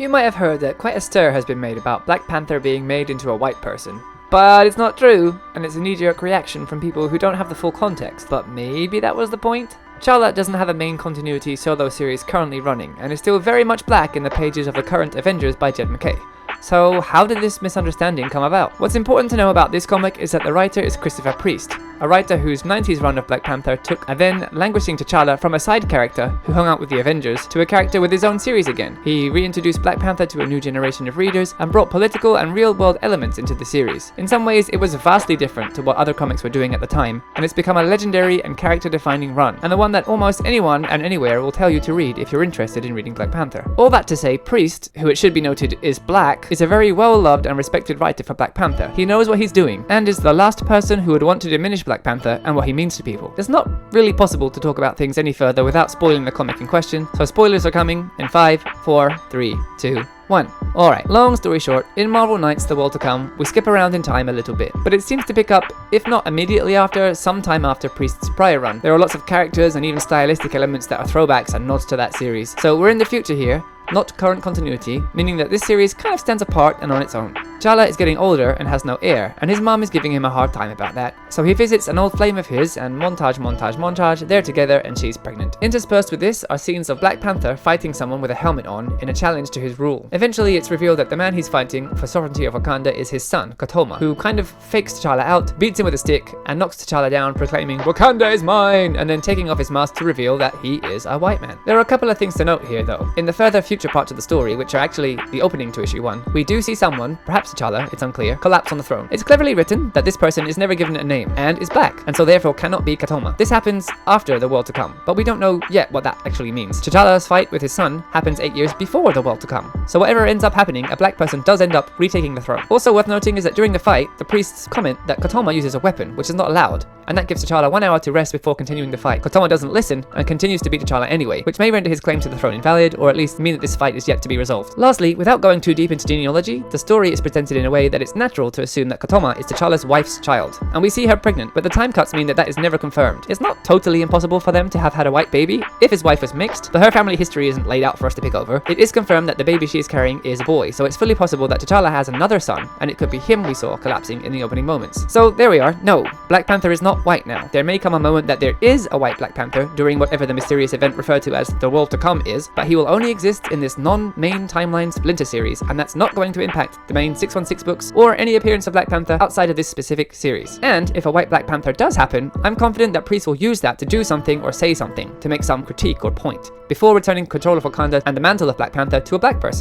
You might have heard that quite a stir has been made about Black Panther being made into a white person. But it's not true, and it's a knee-jerk reaction from people who don't have the full context. But maybe that was the point? T'Challa doesn't have a main continuity solo series currently running, and is still very much black in the pages of the current Avengers by Jed MacKay. So how did this misunderstanding come about? What's important to know about this comic is that the writer is Christopher Priest, a writer whose 90s run of Black Panther took a then languishing T'Challa from a side character who hung out with the Avengers to a character with his own series again. He reintroduced Black Panther to a new generation of readers and brought political and real-world elements into the series. In some ways, it was vastly different to what other comics were doing at the time, and it's become a legendary and character-defining run, and the one that almost anyone and anywhere will tell you to read if you're interested in reading Black Panther. All that to say, Priest, who it should be noted is black, is a very well-loved and respected writer for Black Panther. He knows what he's doing, and is the last person who would want to diminish Black Panther and what he means to people. It's not really possible to talk about things any further without spoiling the comic in question, so spoilers are coming in 5, 4, 3, 2, 1. Alright, long story short, in Marvel Knights The World to Come, we skip around in time a little bit, but it seems to pick up, if not immediately after, sometime after Priest's prior run. There are lots of characters and even stylistic elements that are throwbacks and nods to that series. So we're in the future here, not current continuity, meaning that this series kind of stands apart and on its own. T'Challa is getting older and has no heir, and his mom is giving him a hard time about that. So he visits an old flame of his, and montage, they're together and she's pregnant. Interspersed with this are scenes of Black Panther fighting someone with a helmet on in a challenge to his rule. Eventually it's revealed that the man he's fighting for sovereignty of Wakanda is his son, Katoma, who kind of fakes T'Challa out, beats him with a stick, and knocks T'Challa down, proclaiming, "Wakanda is mine!" and then taking off his mask to reveal that he is a white man. There are a couple of things to note here though. In the further future parts of the story, which are actually the opening to issue 1, we do see someone, perhaps T'Challa, it's unclear, collapse on the throne. It's cleverly written that this person is never given a name, and is black, and so therefore cannot be Katoma. This happens after The World to Come, but we don't know yet what that actually means. T'Challa's fight with his son happens 8 years before The World to Come, so whatever ends up happening, a black person does end up retaking the throne. Also worth noting is that during the fight, the priests comment that Katoma uses a weapon, which is not allowed, and that gives T'Challa 1 hour to rest before continuing the fight. Katoma doesn't listen, and continues to beat T'Challa anyway, which may render his claim to the throne invalid, or at least mean that this fight is yet to be resolved. Lastly, without going too deep into genealogy, the story is presented in a way that it's natural to assume that Katoma is T'Challa's wife's child, and we see her pregnant, but the time cuts mean that that is never confirmed. It's not totally impossible for them to have had a white baby, if his wife was mixed, but her family history isn't laid out for us to pick over. It is confirmed that the baby she is carrying is a boy, so it's fully possible that T'Challa has another son, and it could be him we saw collapsing in the opening moments. So there we are. No, Black Panther is not white now. There may come a moment that there is a white Black Panther during whatever the mysterious event referred to as The World to Come is, but he will only exist in this non-main timeline Splinter series, and that's not going to impact the main 616 books or any appearance of Black Panther outside of this specific series. And if a white Black Panther does happen, I'm confident that Priest will use that to do something or say something, to make some critique or point, before returning control of Wakanda and the mantle of Black Panther to a black person.